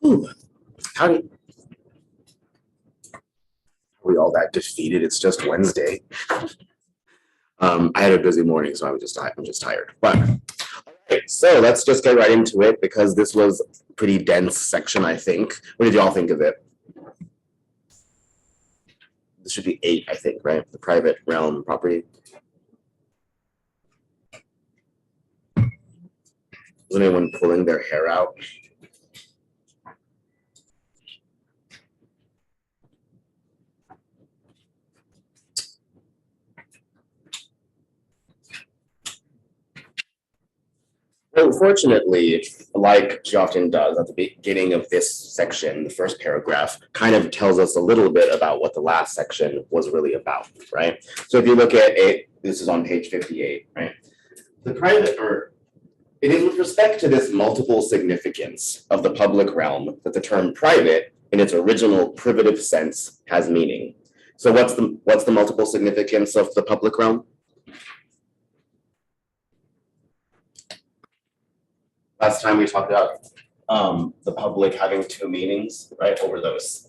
Ooh, how do are we all that defeated? It's just Wednesday. I had a busy morning, so I'm just tired. But okay, so let's just get right into it because this was a pretty dense section, I think. What did y'all think of it? This should be 8, I think, right? The private realm property. Is anyone pulling their hair out? Unfortunately, like she often does at the beginning of this section, the first paragraph kind of tells us a little bit about what the last section was really about, right? So if you look at it, this is on page 58, right? The private, or it is with respect to this multiple significance of the public realm that the term private, in its original privative sense, has meaning. So what's the multiple significance of the public realm? Last time we talked about the public having 2 meanings, right? What were those?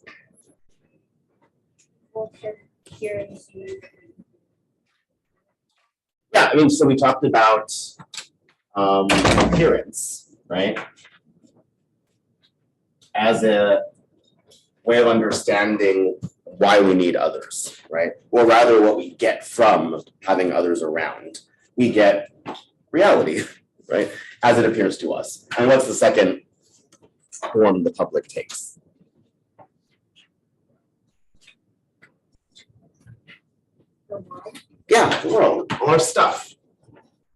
Yeah, I mean, so we talked about appearance, right? As a way of understanding why we need others, right? Or rather what we get from having others around. We get reality, right? As it appears to us. And what's the second form the public takes? Yeah, the world, all our stuff.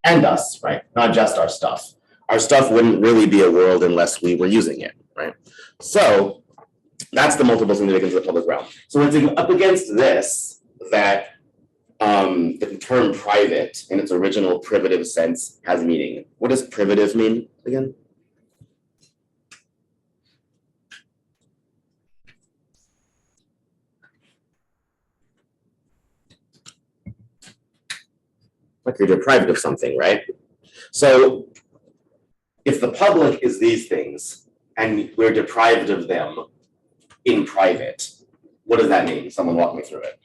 And us, right? Not just our stuff. Our stuff wouldn't really be a world unless we were using it, right? So that's the multiple significance of the public realm. So it's up against this that the term private in its original privative sense has meaning. What does privative mean again? Like you're deprived of something, right? So if the public is these things and we're deprived of them in private, what does that mean? Someone walk me through it.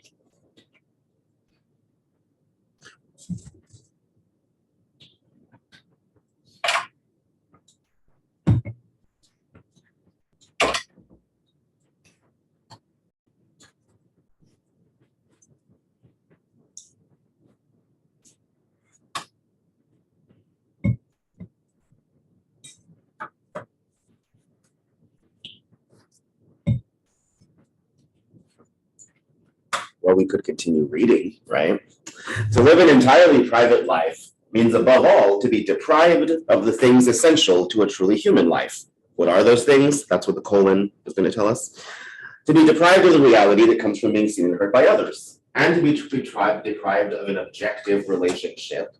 Well, we could continue reading, right? To live an entirely private life means above all to be deprived of the things essential to a truly human life. What are those things? That's what the colon is going to tell us. To be deprived of the reality that comes from being seen and heard by others, and to be deprived of an objective relationship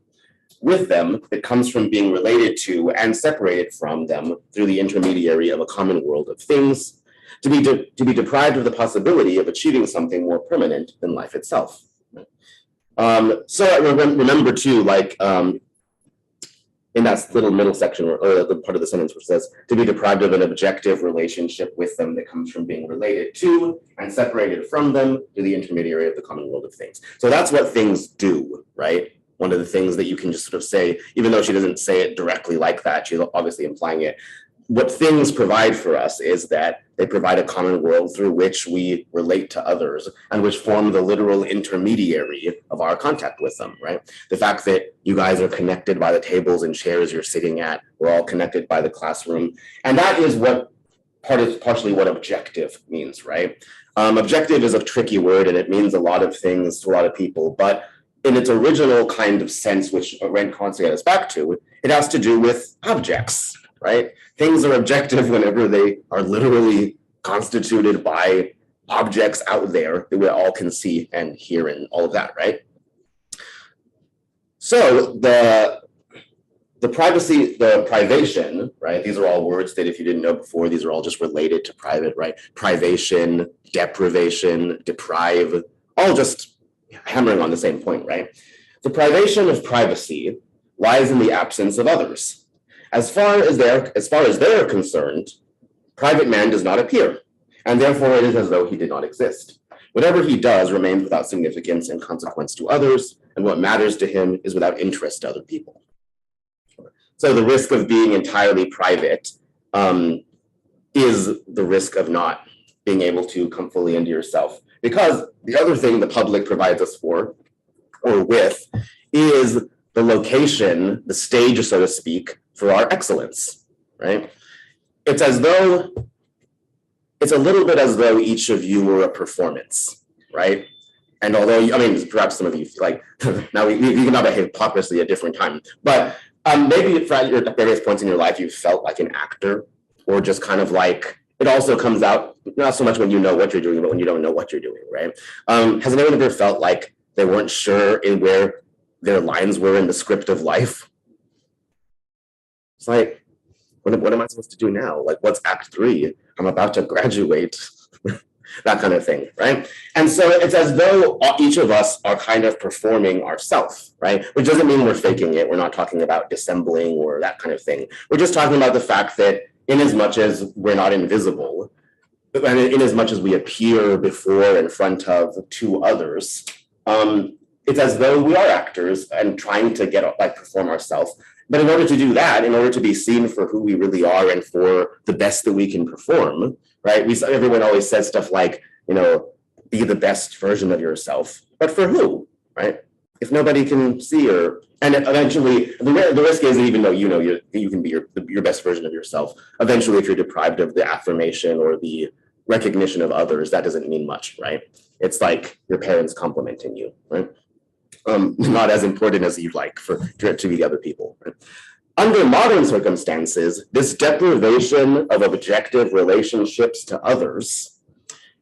with them that comes from being related to and separated from them through the intermediary of a common world of things, to be deprived of the possibility of achieving something more permanent than life itself. So I remember too, like in that little middle section, or the part of the sentence which says, to be deprived of an objective relationship with them that comes from being related to and separated from them through the intermediary of the common world of things. So that's what things do, right? One of the things that you can just sort of say, even though she doesn't say it directly like that, she's obviously implying it. What things provide for us is that they provide a common world through which we relate to others and which form the literal intermediary of our contact with them, right? The fact that you guys are connected by the tables and chairs you're sitting at, we're all connected by the classroom. And that is what partially what objective means, right? Objective is a tricky word and it means a lot of things to a lot of people, but in its original kind of sense, which Arendt wants to get us back to, it has to do with objects, right? Things are objective whenever they are literally constituted by objects out there that we all can see and hear and all of that, right? So the privation, right? These are all words that if you didn't know before, these are all just related to private, right? Privation, deprivation, deprive, all just hammering on the same point, right? The privation of privacy lies in the absence of others. As far as they're concerned, Private man does not appear, and therefore it is as though he did not exist. Whatever he does remains without significance and consequence to others, and what matters to him is without interest to other people. So the risk of being entirely private is the risk of not being able to come fully into yourself. Because the other thing the public provides us for, or with, is the location, the stage, so to speak, for our excellence, right? It's as though, it's a little bit as though each of you were a performance, right? And although, I mean, perhaps some of you feel like, now we can have a hypocrisy at a different time, but maybe at various points in your life, you felt like an actor, or just kind of like, it also comes out, not so much when you know what you're doing, but when you don't know what you're doing, right? Has anyone ever felt like they weren't sure in where their lines were in the script of life? It's like, what am I supposed to do now? Like, what's act 3? I'm about to graduate. That kind of thing, right? And so it's as though each of us are kind of performing ourselves, right? Which doesn't mean we're faking it. We're not talking about dissembling or that kind of thing. We're just talking about the fact that in as much as we're not invisible, and in as much as we appear before in front of to others, it's as though we are actors and trying to perform ourselves. But in order to do that, in order to be seen for who we really are and for the best that we can perform, right? Everyone always says stuff like, be the best version of yourself. But for who, right? If nobody can see her, and eventually, the risk is that even though you can be your best version of yourself, eventually if you're deprived of the affirmation or the recognition of others, that doesn't mean much, right? It's like your parents complimenting you, right? Not as important as you'd like to be the other people. Right? Under modern circumstances, this deprivation of objective relationships to others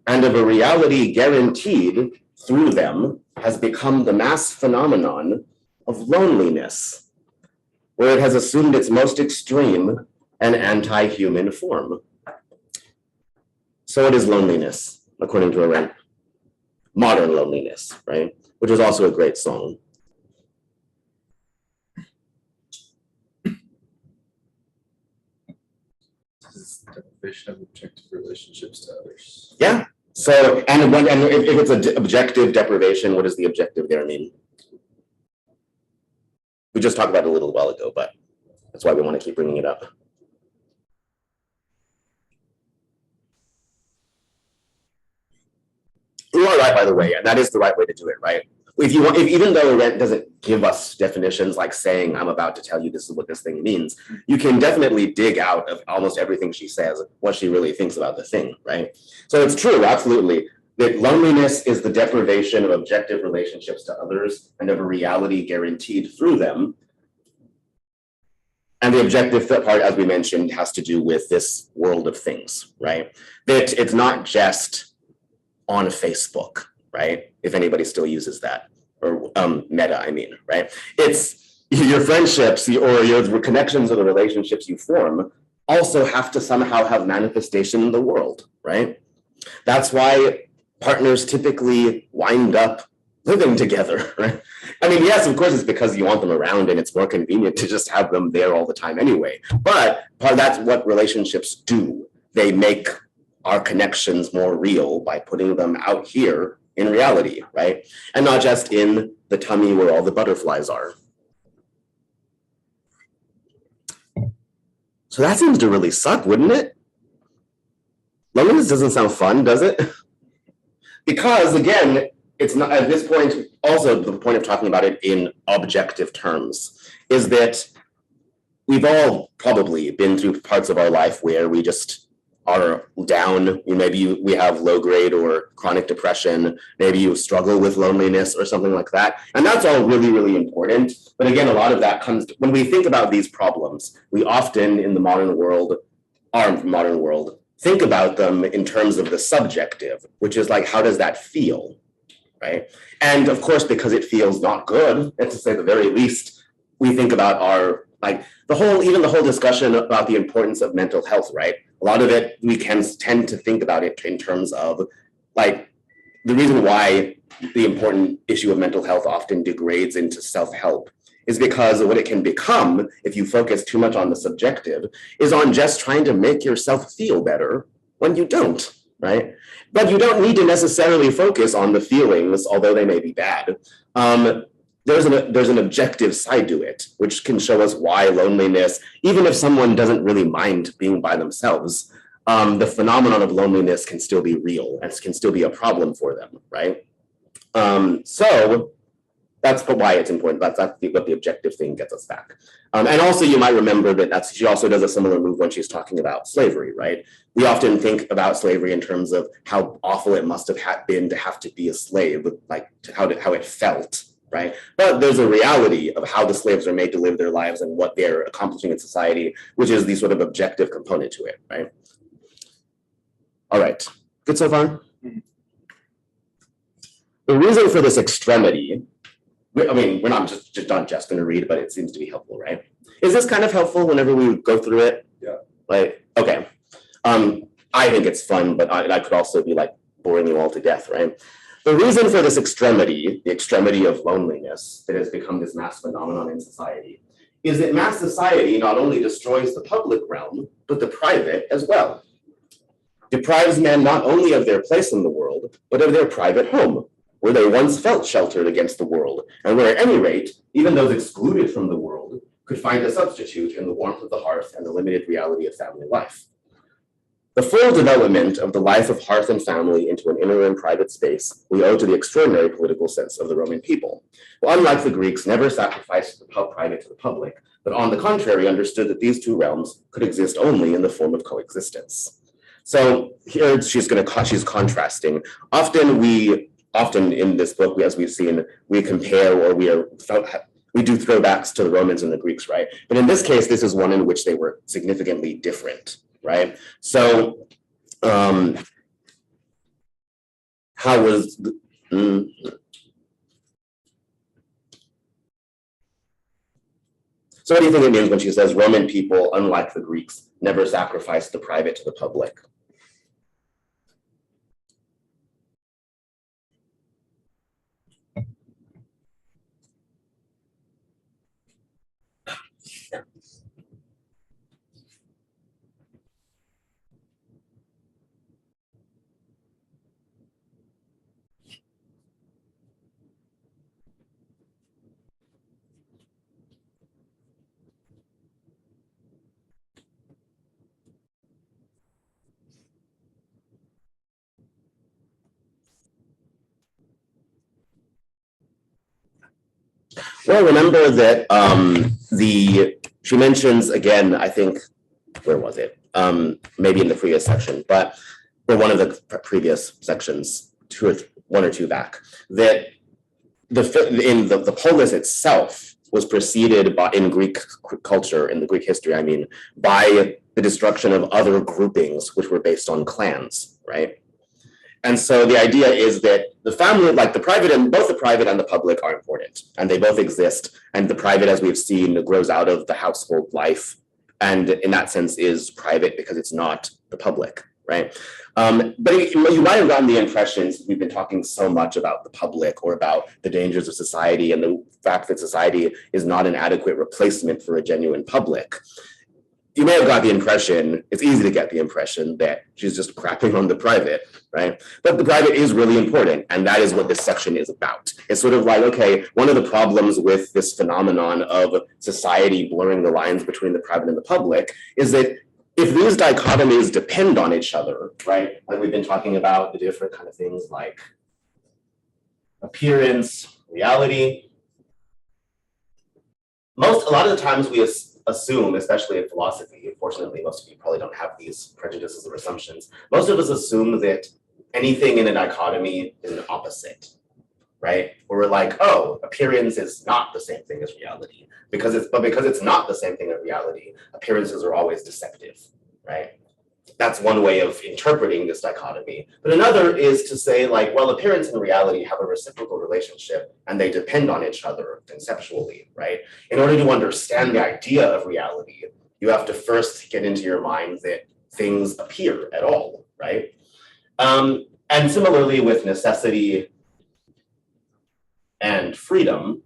and of a reality guaranteed through them has become the mass phenomenon of loneliness, where it has assumed its most extreme and anti-human form. So what is loneliness, according to Arendt? Modern loneliness, right? Which is also a great song. This is the definition of objective relationships to others. Yeah. So, and if it's an objective deprivation, what does the objective there mean? We just talked about it a little while ago, but that's why we want to keep bringing it up. You are right, by the way, and that is the right way to do it, right? Even though Arendt doesn't give us definitions like saying, I'm about to tell you this is what this thing means, you can definitely dig out of almost everything she says what she really thinks about the thing, right? So it's true, absolutely, that loneliness is the deprivation of objective relationships to others and of a reality guaranteed through them. And the objective part, as we mentioned, has to do with this world of things, right? That it's not just on Facebook, right? If anybody still uses that, or Meta, I mean, right? It's your friendships or your connections or the relationships you form also have to somehow have manifestation in the world, right? That's why partners typically wind up living together, right? I mean, yes, of course, it's because you want them around and it's more convenient to just have them there all the time anyway. But that's what relationships do. They make our connections more real by putting them out here in reality, right? And not just in the tummy where all the butterflies are. So that seems to really suck, wouldn't it? Loneliness doesn't sound fun, does it? Because again, it's not at this point, also the point of talking about it in objective terms is that we've all probably been through parts of our life where we just are down. Maybe we have low grade or chronic depression. Maybe you struggle with loneliness or something like that. And that's all really, really important. But again, a lot of that comes when we think about these problems, we often in the modern world, think about them in terms of the subjective, which is like, how does that feel? Right. And of course, because it feels not good, and to say the very least, we think about the whole discussion about the importance of mental health, right? A lot of it, we can tend to think about it in terms of like the reason why the important issue of mental health often degrades into self-help is because what it can become, if you focus too much on the subjective, is on just trying to make yourself feel better when you don't, right? But you don't need to necessarily focus on the feelings, although they may be bad. There's an objective side to it, which can show us why loneliness, even if someone doesn't really mind being by themselves, the phenomenon of loneliness can still be real and can still be a problem for them, right? So that's why it's important. That's what the objective thing gets us back. And also you might remember that she also does a similar move when she's talking about slavery, right? We often think about slavery in terms of how awful it must have been to have to be a slave, like how it felt, right? But there's a reality of how the slaves are made to live their lives and what they're accomplishing in society, which is the sort of objective component to it, right? All right, good so far? The reason for this extremity, I mean, we're not just going to read, but it seems to be helpful, right? Is this kind of helpful whenever we go through it? Yeah. Like, okay. I think it's fun, but I could also be like boring you all to death, right? The reason for this extremity, the extremity of loneliness that has become this mass phenomenon in society, is that mass society not only destroys the public realm, but the private as well. Deprives men not only of their place in the world, but of their private home, where they once felt sheltered against the world, and where at any rate, even those excluded from the world could find a substitute in the warmth of the hearth and the limited reality of family life. The full development of the life of hearth and family into an inner and private space we owe to the extraordinary political sense of the Roman people, who, unlike the Greeks, never sacrificed the private to the public, but on the contrary understood that these two realms could exist only in the form of coexistence. So here she's contrasting. Often in this book, as we've seen, we compare or we do throwbacks to the Romans and the Greeks, right? But in this case, this is one in which they were significantly different, right? So how was So what do you think it means when she says Roman people, unlike the Greeks, never sacrificed the private to the public? Well, remember that she mentions again, I think, where was it? Maybe in the previous section, but in one of the previous sections, one or two back, that the polis itself was preceded by, in Greek culture, in the Greek history, I mean, by the destruction of other groupings which were based on clans, right? And so the idea is that the family, like the private, and both the private and the public are important, and they both exist. And the private, as we've seen, grows out of the household life, and in that sense is private because it's not the public, right? But you might have gotten the impression, since we've been talking so much about the public or about the dangers of society and the fact that society is not an adequate replacement for a genuine public. You may have got the impression, it's easy to get the impression that she's just crapping on the private, right? But the private is really important, and that is what this section is about. It's sort of like, okay, one of the problems with this phenomenon of society blurring the lines between the private and the public is that if these dichotomies depend on each other, right? Like we've been talking about the different kind of things like appearance, reality. A lot of the times we assume, especially in philosophy, fortunately, most of you probably don't have these prejudices or assumptions. Most of us assume that anything in a dichotomy is an opposite, right? Or we're like, oh, appearance is not the same thing as reality. Because it's not the same thing as reality, appearances are always deceptive, right? That's one way of interpreting this dichotomy. But another is to say, like, well, appearance and reality have a reciprocal relationship and they depend on each other conceptually, right? In order to understand the idea of reality, you have to first get into your mind that things appear at all, right? And similarly with necessity and freedom,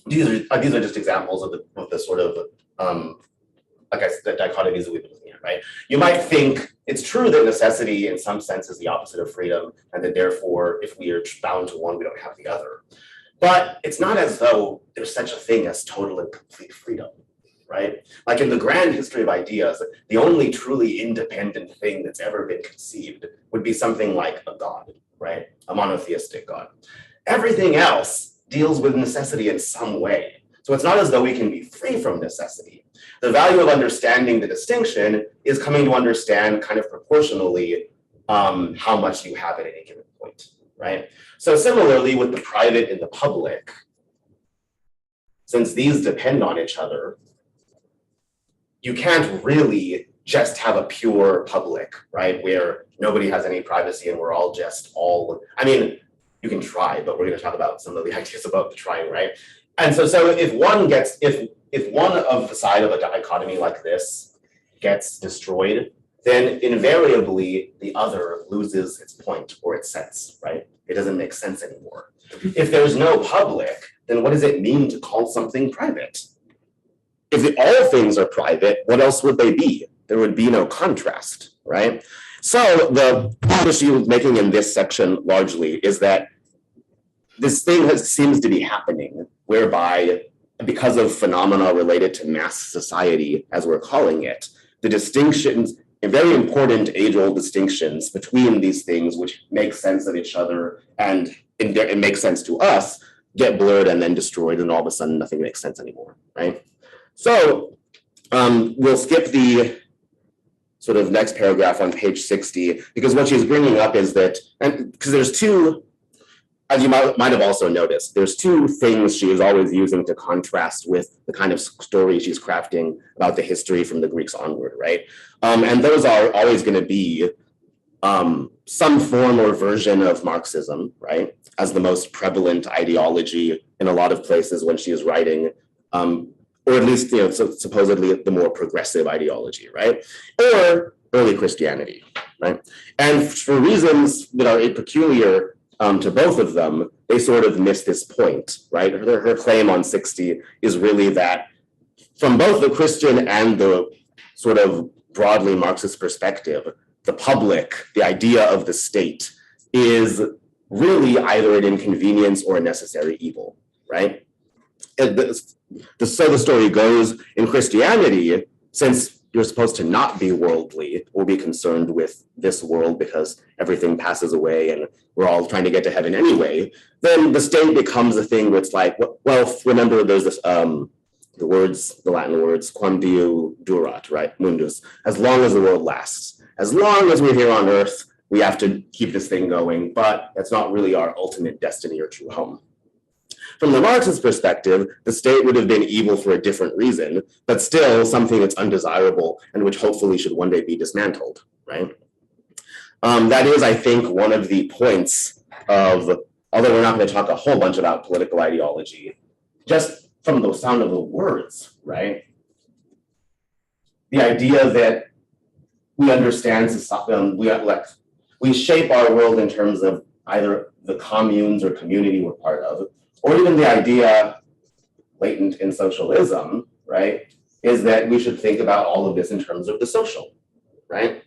these are just examples of the sort of like I said, the dichotomies that we've been looking at, right? You might think it's true that necessity in some sense is the opposite of freedom, and that therefore, if we are bound to one, we don't have the other. But it's not as though there's such a thing as total and complete freedom, right? Like in the grand history of ideas, the only truly independent thing that's ever been conceived would be something like a god, right? A monotheistic god. Everything else deals with necessity in some way. So it's not as though we can be free from necessity. The value of understanding the distinction is coming to understand kind of proportionally how much you have at any given point, right? So similarly with the private and the public, since these depend on each other, you can't really just have a pure public, right? Where nobody has any privacy and we're all I mean, you can try, but we're going to talk about some of the ideas about the trying, right? And so if one of the side of a dichotomy like this gets destroyed, then invariably the other loses its point or its sense, right? It doesn't make sense anymore. If there's no public, then what does it mean to call something private? If all things are private, what else would they be? There would be no contrast, right? So the point she was making in this section largely is that this thing seems to be happening, whereby because of phenomena related to mass society, as we're calling it, the distinctions, very important age-old distinctions between these things, which make sense of each other and it makes sense to us, get blurred and then destroyed, and all of a sudden nothing makes sense anymore, right? So we'll skip the sort of next paragraph on page 60, because what she's bringing up is that, and because there's two, as you might have also noticed, there's two things she is always using to contrast with the kind of story she's crafting about the history from the Greeks onward, right? And those are always going to be some form or version of Marxism, right, as the most prevalent ideology in a lot of places when she is writing, or at least, supposedly the more progressive ideology, right? Or early Christianity, right? And for reasons that are peculiar to both of them, they sort of miss this point, right? Her claim on 60 is really that from both the Christian and the sort of broadly Marxist perspective, the public, the idea of the state, is really either an inconvenience or a necessary evil, right? So the story goes, in Christianity, since you're supposed to not be worldly or be concerned with this world because everything passes away and we're all trying to get to heaven anyway, then the state becomes a thing where it's like, well, remember there's this, the Latin words, quam Deo durat, right, mundus, as long as the world lasts. As long as we're here on earth, we have to keep this thing going, but that's not really our ultimate destiny or true home. From the Marxist perspective, the state would have been evil for a different reason, but still something that's undesirable and which hopefully should one day be dismantled, right? That is, I think, one of the points of, although we're not going to talk a whole bunch about political ideology, just from the sound of the words, right? The idea that we understand we shape our world in terms of either the communes or community we're part of, or even the idea latent in socialism, right, is that we should think about all of this in terms of the social, right?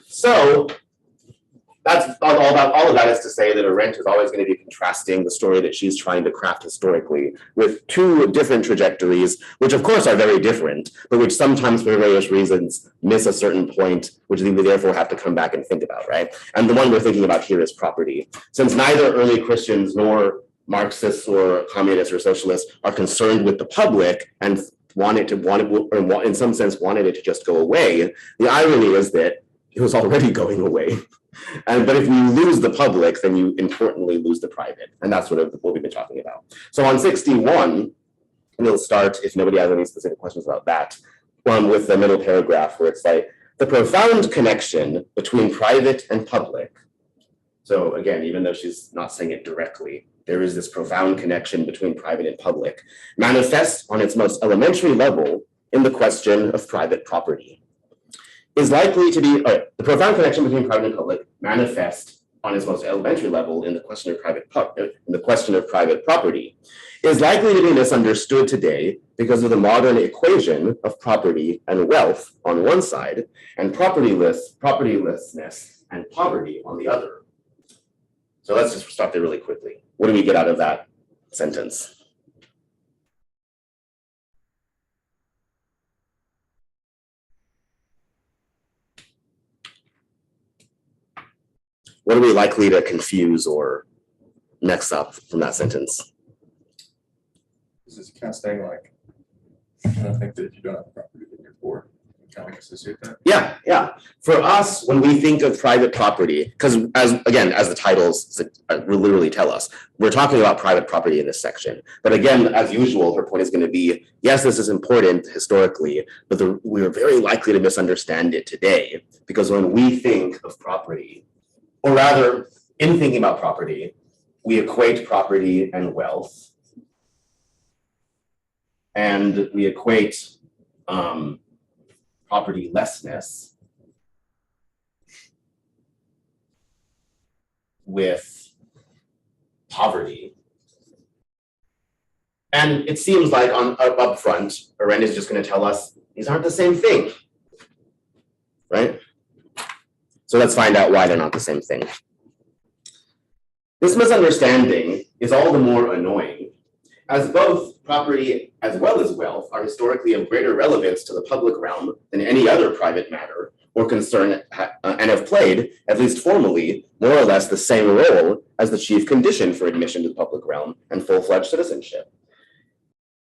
So that's all of that is to say that Arendt is always going to be contrasting the story that she's trying to craft historically with two different trajectories, which of course are very different, but which sometimes for various reasons miss a certain point, which we therefore have to come back and think about, right? And the one we're thinking about here is property. Since neither early Christians nor Marxists or communists or socialists are concerned with the public and in some sense wanted it to just go away, the irony is that it was already going away. But if we lose the public, then you importantly lose the private. And that's sort of what we've been talking about. So on 61, we'll start, if nobody has any specific questions about that, with the middle paragraph where it's like, the profound connection between private and public. So again, even though she's not saying it directly, there is this profound connection between private and public, manifests on its most elementary level in the question of private property. Is likely to be, the profound connection between private and public manifest on its most elementary level in the question of private property, is likely to be misunderstood today because of the modern equation of property and wealth on one side, and propertylessness and poverty on the other. So let's just stop there really quickly. What do we get out of that sentence? What are we likely to confuse or mix up from that sentence? This is kind of saying like, I don't think that if you don't have property, then you're poor. Kind of like associate that. Yeah. For us, when we think of private property, because as the titles literally tell us, we're talking about private property in this section. But again, as usual, her point is going to be, yes, this is important historically, but we're very likely to misunderstand it today, because when we think of property, or rather, in thinking about property, we equate property and wealth, and we equate propertylessness with poverty. And it seems like up front, Arendt is just going to tell us these aren't the same thing, right? So let's find out why they're not the same thing. This misunderstanding is all the more annoying as both property as well as wealth are historically of greater relevance to the public realm than any other private matter or concern, and have played, at least formally, more or less the same role as the chief condition for admission to the public realm and full-fledged citizenship.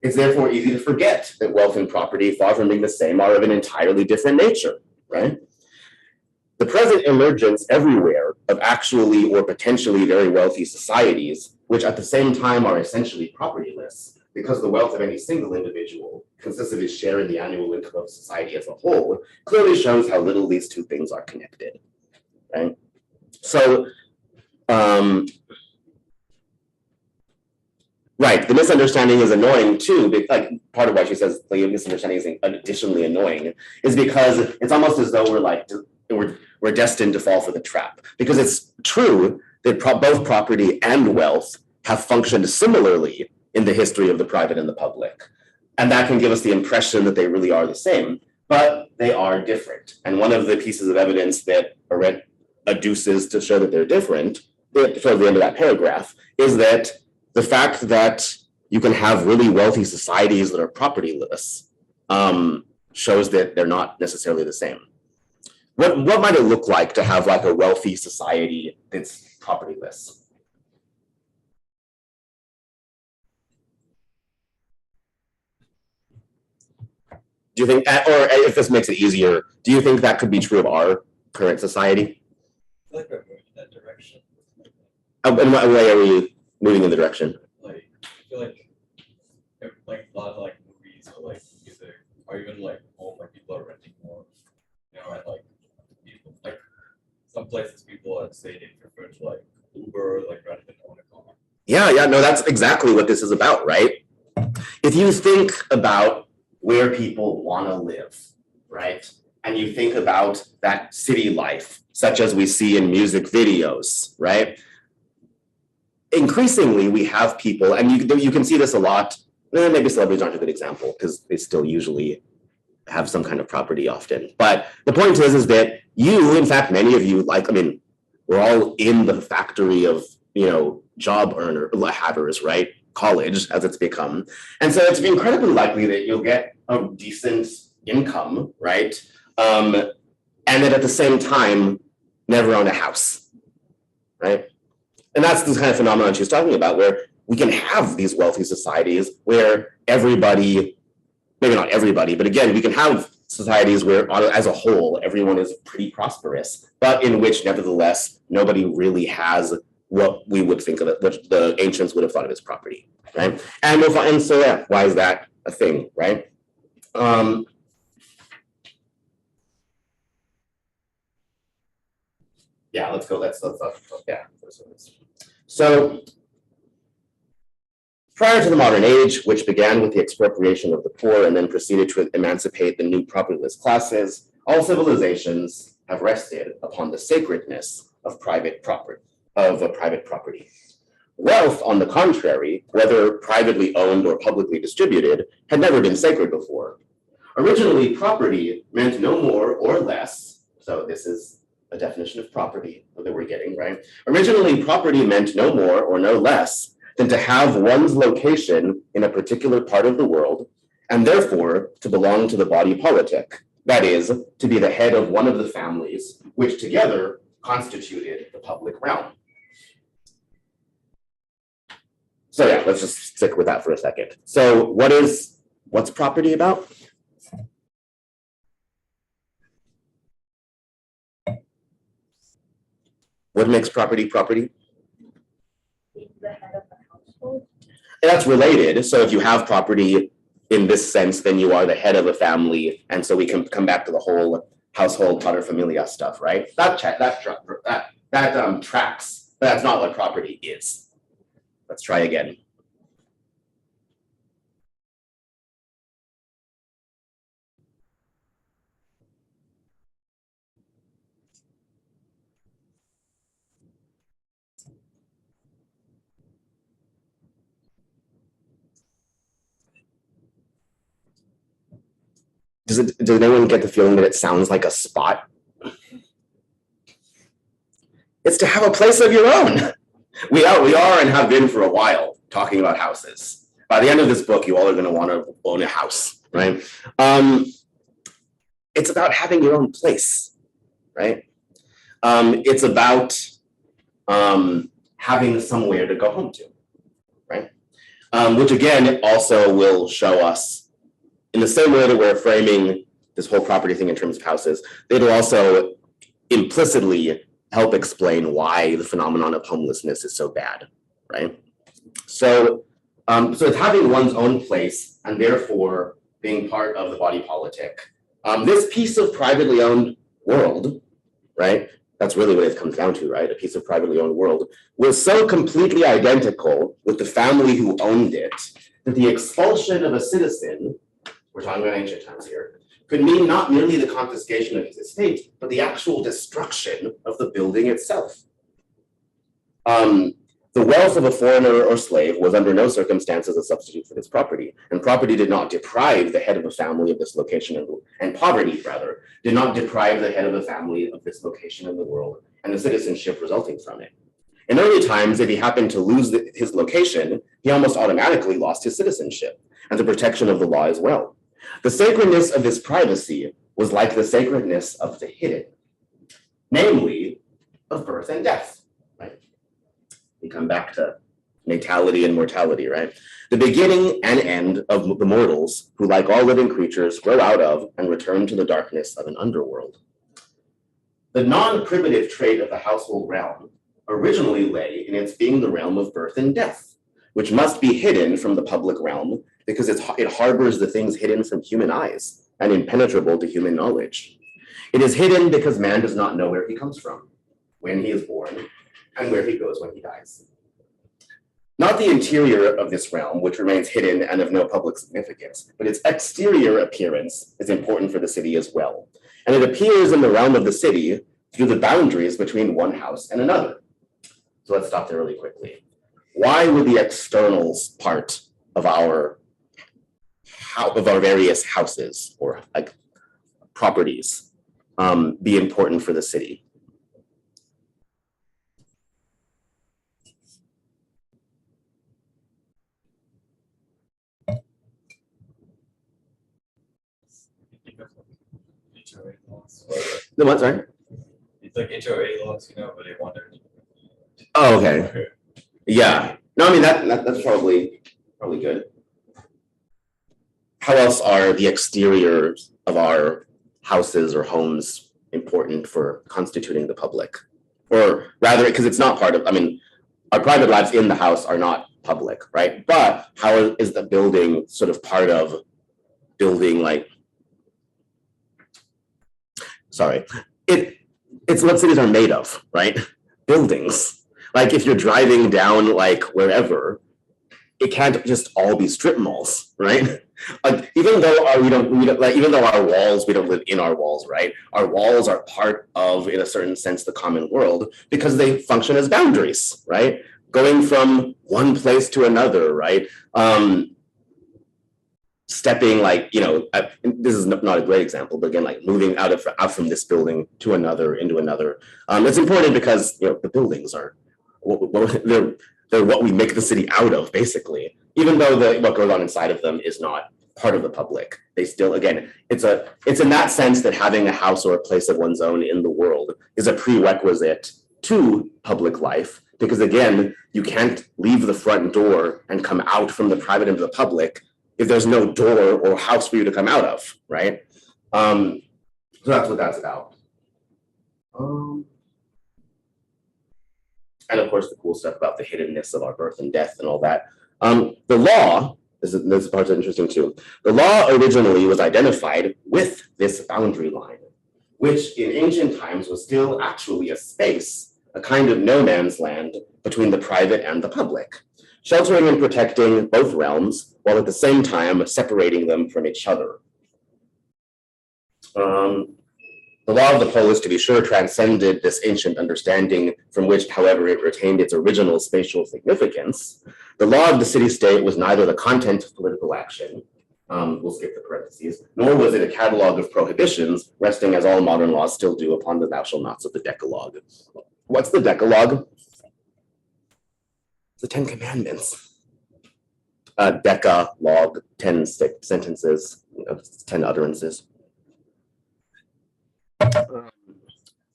It's therefore easy to forget that wealth and property, far from being the same, are of an entirely different nature, right? The present emergence everywhere of actually or potentially very wealthy societies, which at the same time are essentially propertyless, because the wealth of any single individual consists of his share in the annual income of society as a whole, clearly shows how little these two things are connected, right? So, right, the misunderstanding is annoying too, like part of why she says the misunderstanding is additionally annoying is because it's almost as though we're destined to fall for the trap, because it's true that both property and wealth have functioned similarly in the history of the private and the public. And that can give us the impression that they really are the same, but they are different. And one of the pieces of evidence that Arendt adduces to show that they're different, towards the end of that paragraph, is that the fact that you can have really wealthy societies that are propertyless shows that they're not necessarily the same. What might it look like to have like a wealthy society that's propertyless? Do you think, or if this makes it easier, do you think that could be true of our current society? I feel like we're moving in that direction. In what way are we moving in the direction? Like, I feel like a lot of like movies or like music, or even like home, like people are renting more. You know, and like people, like some places people are saying they prefer to like Uber, like rather than own a car. Yeah, no, that's exactly what this is about, right? If you think about where people want to live, right? And you think about that city life, such as we see in music videos, right? Increasingly, we have people, and you can see this a lot. Maybe celebrities aren't a good example because they still usually have some kind of property often. But the point is that you, in fact, many of you, we're all in the factory of, job havers, right? College, as it's become. And so it's incredibly likely that you'll get a decent income, right? And then at the same time, never own a house, right? And that's the kind of phenomenon she's talking about, where we can have these wealthy societies where everybody, maybe not everybody, but again, we can have societies where, as a whole, everyone is pretty prosperous, but in which, nevertheless, nobody really has what we would think of it, what the ancients would have thought of as property, right? And so why is that a thing, right? Yeah, let's go. So prior to the modern age, which began with the expropriation of the poor and then proceeded to emancipate the new propertyless classes, all civilizations have rested upon the sacredness of private property, of a private property. Wealth, on the contrary, whether privately owned or publicly distributed, had never been sacred before. Originally, property meant no more or less, so this is a definition of property that we're getting, right? Originally, property meant no more or no less than to have one's location in a particular part of the world, and therefore to belong to the body politic, that is, to be the head of one of the families, which together constituted the public realm. So yeah, let's just stick with that for a second. So what's property about? What makes property property? Being the head of the household. And that's related. So if you have property in this sense, then you are the head of a family. And so we can come back to the whole household pater familia stuff, right? That tracks, but that's not what property is. Let's try again. Does anyone get the feeling that it sounds like a spot? It's to have a place of your own. We are and have been for a while talking about houses. By the end of this book, you all are going to want to own a house, right? It's about having your own place, right? It's about having somewhere to go home to, right? Which again also will show us, in the same way that we're framing this whole property thing in terms of houses, it'll also implicitly help explain why the phenomenon of homelessness is so bad, right? So it's having one's own place and therefore being part of the body politic. This piece of privately owned world, right? That's really what it comes down to, right? A piece of privately owned world was so completely identical with the family who owned it that the expulsion of a citizen, we're talking about ancient times here, could mean not merely the confiscation of his estate, but the actual destruction of the building itself. The wealth of a foreigner or slave was under no circumstances a substitute for this property, and property did not deprive the head of a family of this location, and poverty, rather, did not deprive the head of a family of this location in the world and the citizenship resulting from it. In early times, if he happened to lose his location, he almost automatically lost his citizenship and the protection of the law as well. The sacredness of this privacy was like the sacredness of the hidden, namely of birth and death, right? We come back to natality and mortality, right? The beginning and end of the mortals who, like all living creatures, grow out of and return to the darkness of an underworld. The non-primitive trait of the household realm originally lay in its being the realm of birth and death, which must be hidden from the public realm because it harbors the things hidden from human eyes and impenetrable to human knowledge. It is hidden because man does not know where he comes from, when he is born, and where he goes when he dies. Not the interior of this realm, which remains hidden and of no public significance, but its exterior appearance is important for the city as well. And it appears in the realm of the city through the boundaries between one house and another. So let's stop there really quickly. Why would the externals part of our various houses or like properties be important for the city? HOA laws. The what, sorry? It's like HOA laws, but they want their. Oh, okay. Yeah. No, I mean that's probably good. How else are the exteriors of our houses or homes important for constituting the public? Or rather, because it's not part of, our private lives in the house are not public, right? But how is the building sort of part of building it's what cities are made of, right? Buildings. Like if you're driving down wherever, it can't just all be strip malls, right? Like even though we don't like even though our walls, we don't live in our walls, right? Our walls are part of, in a certain sense, the common world because they function as boundaries, right? Going from one place to another, right? Stepping like, this is not a great example, but again, like moving out from this building to another, into another. It's important because the buildings are they're what we make the city out of, basically. Even though what goes on inside of them is not part of the public, they still, again, it's in that sense that having a house or a place of one's own in the world is a prerequisite to public life, because again, you can't leave the front door and come out from the private into the public if there's no door or house for you to come out of, right? So that's what that's about. And of course, the cool stuff about the hiddenness of our birth and death and all that. The law, this part's interesting too. The law originally was identified with this boundary line, which in ancient times was still actually a space, a kind of no man's land between the private and the public, sheltering and protecting both realms, while at the same time separating them from each other. The law of the polis, to be sure, transcended this ancient understanding from which, however, it retained its original spatial significance. The law of the city-state was neither the content of political action, we'll skip the parentheses, nor was it a catalog of prohibitions, resting as all modern laws still do upon the thou shalt nots of the Decalogue. What's the Decalogue? The 10 Commandments. Decalogue, 10 sentences, 10 utterances.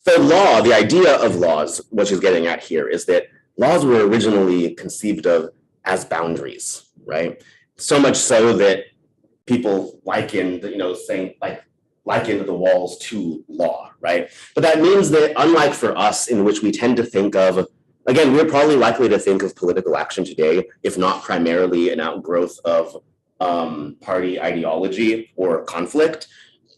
So law, the idea of laws, what she's getting at here is that laws were originally conceived of as boundaries, right? So much so that people likened, likened the walls to law, right? But that means that unlike for us, in which we tend to think of, again, we're probably likely to think of political action today, if not primarily an outgrowth of party ideology or conflict,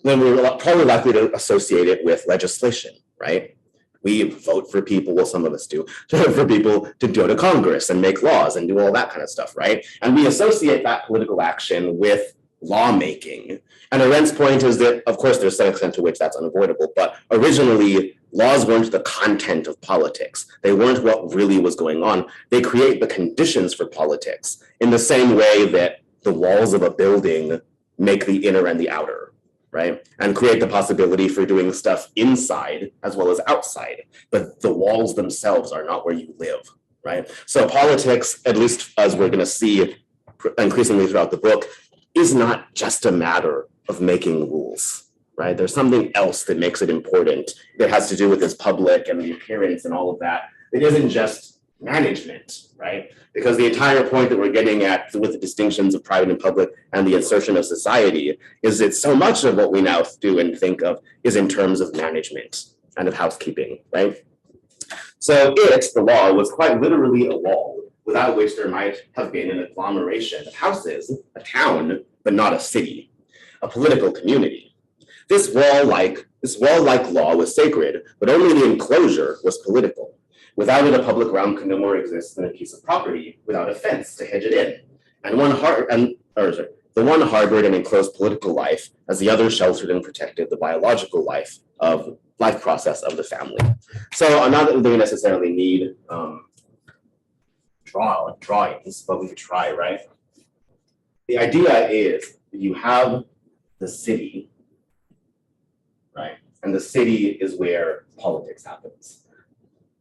then we're probably likely to associate it with legislation, right? We vote for people, well, some of us do, for people to go to Congress and make laws and do all that kind of stuff, right? And we associate that political action with lawmaking. And Arendt's point is that, of course, there's some extent to which that's unavoidable, but originally, laws weren't the content of politics. They weren't what really was going on. They create the conditions for politics in the same way that the walls of a building make the inner and the outer, right? And create the possibility for doing stuff inside as well as outside. But the walls themselves are not where you live, right? So politics, at least as we're going to see increasingly throughout the book, is not just a matter of making rules, right? There's something else that makes it important that has to do with this public and the appearance and all of that. It isn't just management, right? Because the entire point that we're getting at with the distinctions of private and public and the insertion of society is that so much of what we now do and think of is in terms of management and of housekeeping, right? So the law, was quite literally a wall without which there might have been an agglomeration of houses, a town, but not a city, a political community. This wall-like law was sacred, but only the enclosure was political. Without it, a public realm could no more exist than a piece of property without a fence to hedge it in. The one harbored and enclosed political life, as the other sheltered and protected the biological life process of the family. So not that we necessarily need drawings, but we could try, right? The idea is you have the city, right? And the city is where politics happens.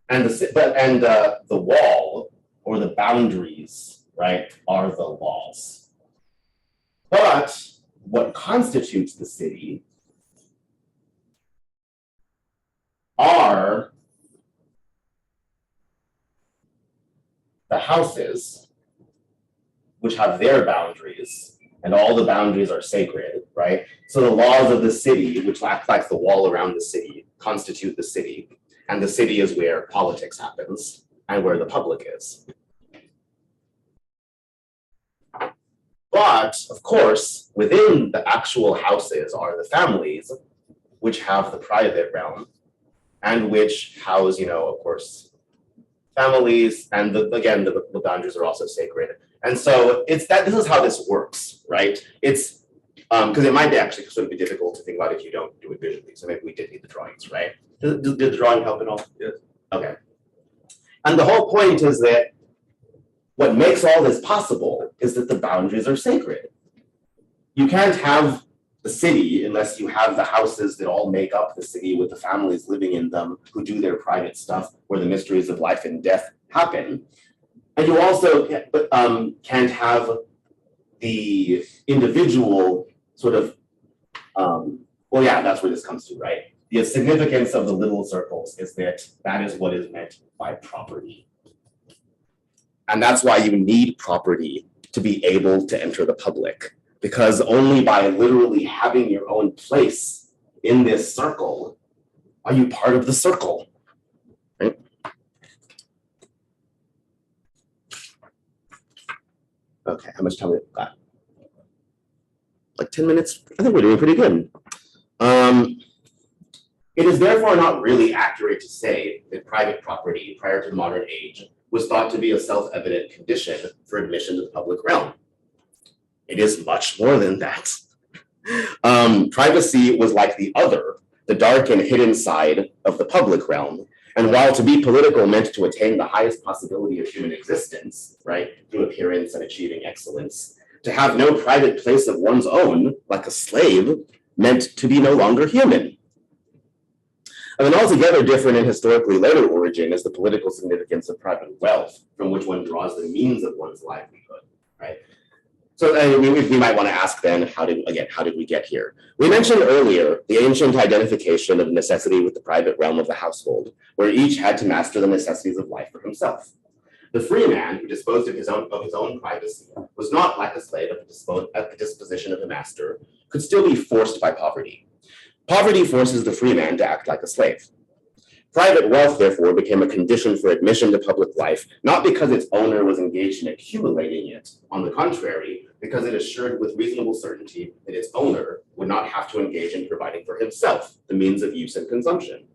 And the wall or the boundaries, right, are the laws. But what constitutes the city are the houses, which have their boundaries, and all the boundaries are sacred, right? So the laws of the city, which act like the wall around the city, constitute the city. And the city is where politics happens and where the public is. But, of course, within the actual houses are the families, which have the private realm and which house, of course, families. And the boundaries are also sacred. And so it's that this is how this works, right? It's because it might actually sort of be difficult to think about if you don't do it visually. So maybe we did need the drawings, right? Did the drawing help at all? Yes. Okay. And the whole point is that what makes all this possible is that the boundaries are sacred. You can't have the city unless you have the houses that all make up the city with the families living in them who do their private stuff where the mysteries of life and death happen. And you also can't have the individual sort of, well, yeah, that's where this comes to, right? The significance of the little circles is that that is what is meant by property. And that's why you need property to be able to enter the public, because only by literally having your own place in this circle are you part of the circle, right? Okay, how much time we got? Like 10 minutes? I think we're doing pretty good. It is therefore not really accurate to say that private property prior to the modern age was thought to be a self-evident condition for admission to the public realm. It is much more than that. Privacy was like the other, the dark and hidden side of the public realm. And while to be political meant to attain the highest possibility of human existence, right, through appearance and achieving excellence, to have no private place of one's own, like a slave, meant to be no longer human. Of an altogether different and historically later origin is the political significance of private wealth, from which one draws the means of one's livelihood, right? So we might want to ask then, how did we get here? We mentioned earlier the ancient identification of necessity with the private realm of the household, where each had to master the necessities of life for himself. The free man who disposed of his own privacy was not like a slave at the disposition of the master, could still be forced by poverty. Poverty forces the free man to act like a slave. Private wealth, therefore, became a condition for admission to public life, not because its owner was engaged in accumulating it. On the contrary, because it assured with reasonable certainty that its owner would not have to engage in providing for himself the means of use and consumption.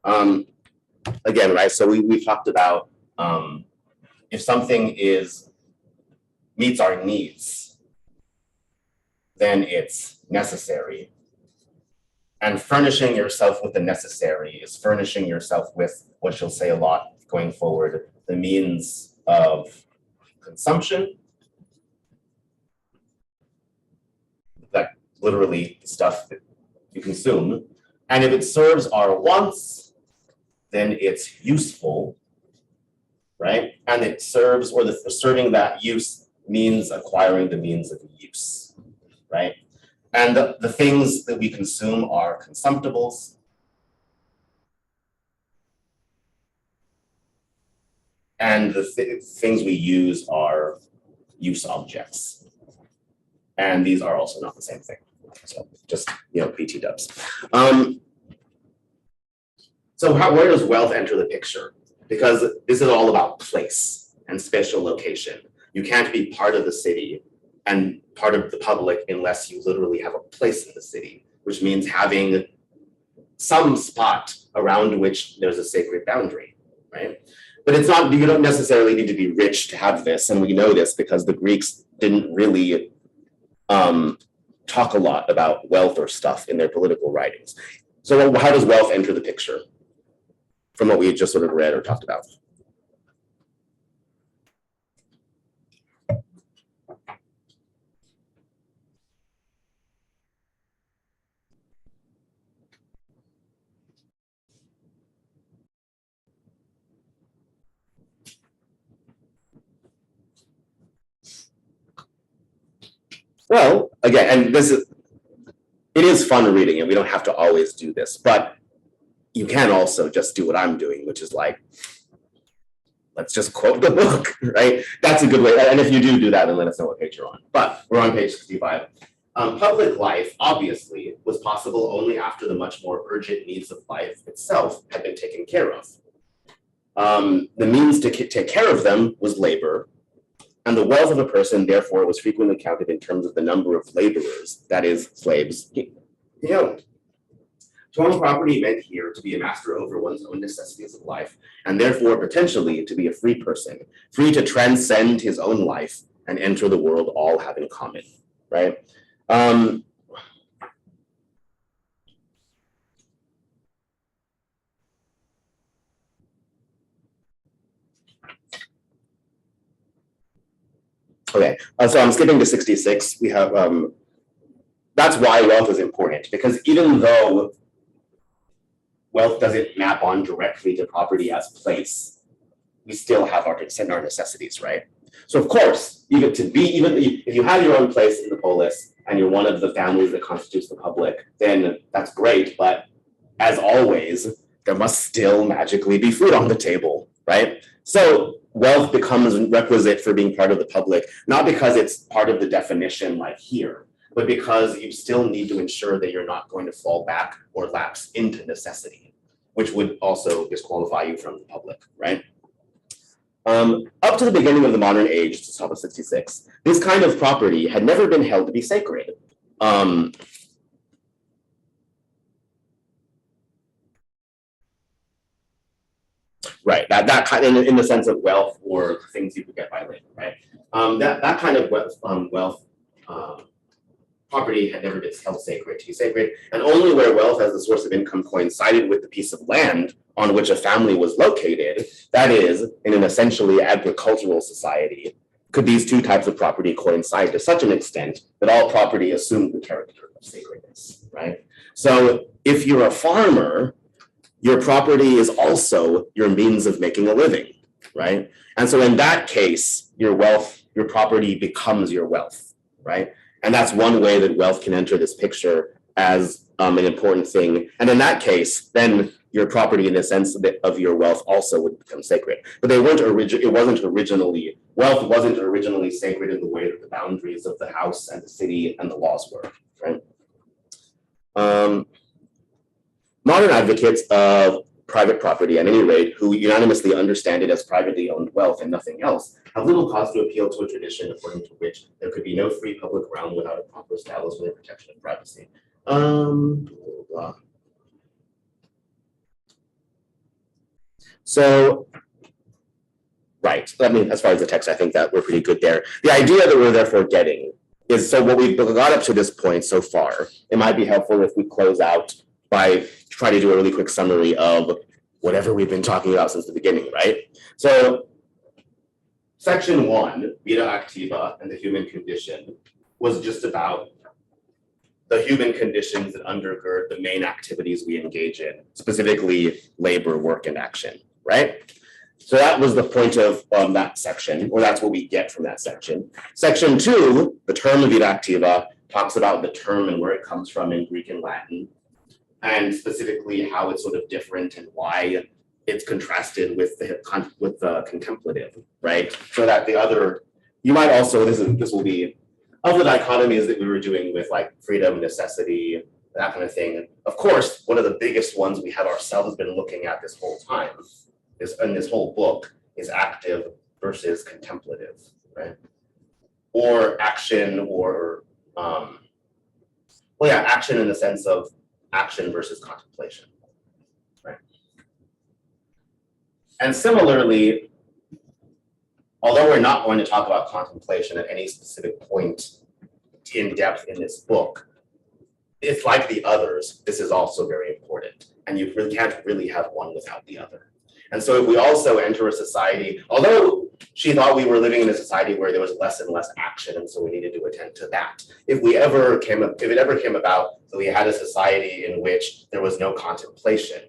Again, right, so we talked about if something meets our needs, then it's necessary. And furnishing yourself with the necessary is furnishing yourself with what she'll say a lot going forward, the means of consumption. That literally stuff that you consume. And if it serves our wants, then it's useful, right? And it serves, or serving that use means acquiring the means of use, right? And the things that we consume are consumptibles. And the things we use are use objects. And these are also not the same thing. So just, BT dubs. So where does wealth enter the picture? Because this is all about place and spatial location. You can't be part of the city and part of the public unless you literally have a place in the city, which means having some spot around which there's a sacred boundary, right? But it's not, you don't necessarily need to be rich to have this, and we know this because the Greeks didn't really talk a lot about wealth or stuff in their political writings. So how does wealth enter the picture from what we had just sort of read or talked about? Well, again, and it is fun reading it. We don't have to always do this, but you can also just do what I'm doing, which is like, let's just quote the book, right? That's a good way. And if you do that, then let us know what page you're on. But we're on page 65. Public life, obviously, was possible only after the much more urgent needs of life itself had been taken care of. The means to take care of them was labor, and the wealth of a person, therefore, was frequently counted in terms of the number of laborers, that is, slaves, he owned. To own property meant here to be a master over one's own necessities of life, and therefore potentially to be a free person, free to transcend his own life and enter the world all have in common, right? Okay, so I'm skipping to 66. We have, that's why wealth is important, because even though wealth doesn't map on directly to property as place, we still have our necessities, right? So of course, even if you have your own place in the polis and you're one of the families that constitutes the public, then that's great. But as always, there must still magically be food on the table, right? So wealth becomes requisite for being part of the public, not because it's part of the definition like here, but because you still need to ensure that you're not going to fall back or lapse into necessity, which would also disqualify you from the public, right? Up to the beginning of the modern age, to top of 66, this kind of property had never been held to be sacred. Right, that kind in the sense of wealth or things you could get by labor, right? That kind of wealth property had never been held sacred to be sacred, and only where wealth as the source of income coincided with the piece of land on which a family was located, that is, in an essentially agricultural society, could these two types of property coincide to such an extent that all property assumed the character of sacredness, right? So if you're a farmer, your property is also your means of making a living, right? And so in that case, your property becomes your wealth, right? And that's one way that wealth can enter this picture as an important thing. And in that case, then your property in the sense of your wealth also would become sacred. But wealth wasn't originally sacred in the way that the boundaries of the house and the city and the laws were, right? Modern advocates of private property, at any rate, who unanimously understand it as privately owned wealth and nothing else, have little cause to appeal to a tradition according to which there could be no free public realm without a proper establishment and protection of privacy. Blah. So, right, I mean, as far as the text, I think that we're pretty good there. The idea that we're therefore getting is, so what we've got up to this point so far, it might be helpful if we close out by trying to do a really quick summary of whatever we've been talking about since the beginning, right? So section 1, vita activa and the human condition, was just about the human conditions that undergird the main activities we engage in, specifically labor, work, and action, right? So that was the point of that section, or that's what we get from that section. Section 2, the term vita activa, talks about the term and where it comes from in Greek and Latin, and specifically how it's sort of different and why it's contrasted with the contemplative, right? So that the other, you might also, this will be, of the dichotomies that we were doing with like freedom, necessity, that kind of thing. Of course, one of the biggest ones we have ourselves been looking at this whole time, in this whole book, is active versus contemplative, right? Or action, or, action in the sense of action versus contemplation, right? And similarly, although we're not going to talk about contemplation at any specific point in depth in this book, it's like the others, this is also very important, and you really can't really have one without the other. And so if we also enter a society, although she thought we were living in a society where there was less and less action, and so we needed to attend to that. If it ever came about that we had a society in which there was no contemplation,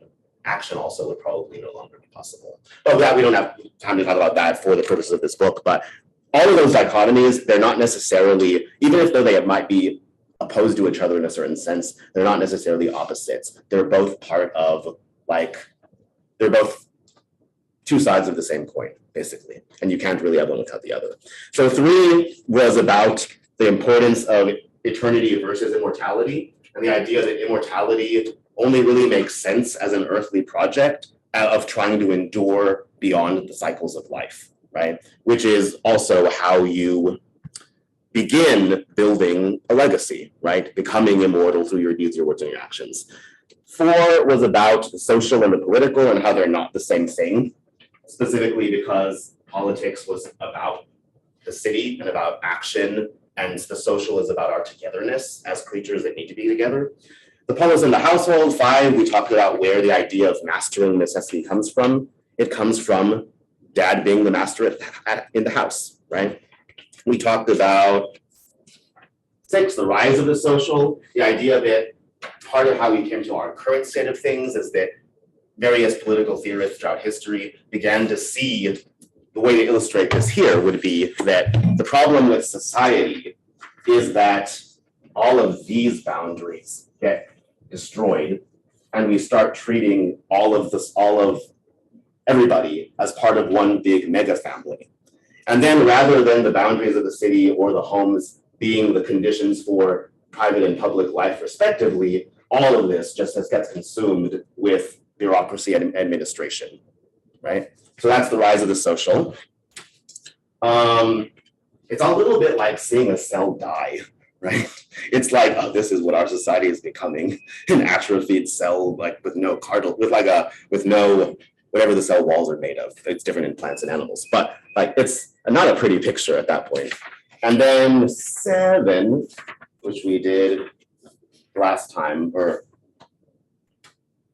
action also would probably no longer be possible. But that, we don't have time to talk about that for the purposes of this book, but all of those dichotomies, they're not necessarily, even if though they might be opposed to each other in a certain sense, they're not necessarily opposites. They're both part of, they're both two sides of the same coin, basically, and you can't really have one without the other. So 3 was about the importance of eternity versus immortality, and the idea that immortality only really makes sense as an earthly project of trying to endure beyond the cycles of life, right? Which is also how you begin building a legacy, right? Becoming immortal through your deeds, your words, and your actions. 4 was about the social and the political and how they're not the same thing, specifically because politics was about the city and about action, and the social is about our togetherness as creatures that need to be together. The polis in the household, 5, we talked about where the idea of mastering necessity comes from. It comes from dad being the master in the house, right? We talked about 6, the rise of the social, the idea that part of how we came to our current state of things is that various political theorists throughout history began to see, the way to illustrate this here would be that the problem with society is that all of these boundaries get destroyed, and we start treating all of everybody as part of one big mega family. And then rather than the boundaries of the city or the homes being the conditions for private and public life respectively, all of this just gets consumed with bureaucracy and administration, right? So that's the rise of the social. It's a little bit like seeing a cell die, right? It's like, oh, this is what our society is becoming, an atrophied cell, like with no with no, whatever the cell walls are made of. It's different in plants and animals, but like it's not a pretty picture at that point. And then 7, which we did last time, or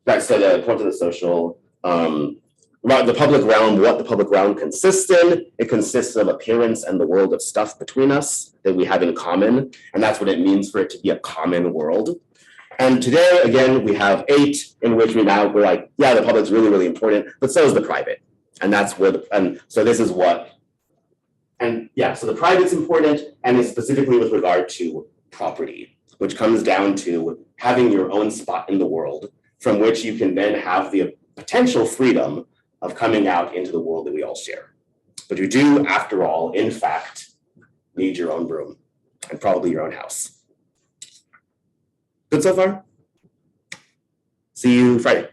that said, the point of the social, the public realm, what the public realm consists in. It consists of appearance and the world of stuff between us that we have in common. And that's what it means for it to be a common world. And today, again, we have 8 in which we're like, yeah, the public's really, really important, but so is the private. And that's where, and so this is what, and yeah, so the private's important, and it's specifically with regard to property, which comes down to having your own spot in the world from which you can then have the potential freedom of coming out into the world that we all share. But you do, after all, in fact, need your own room and probably your own house. Good so far? See you Friday.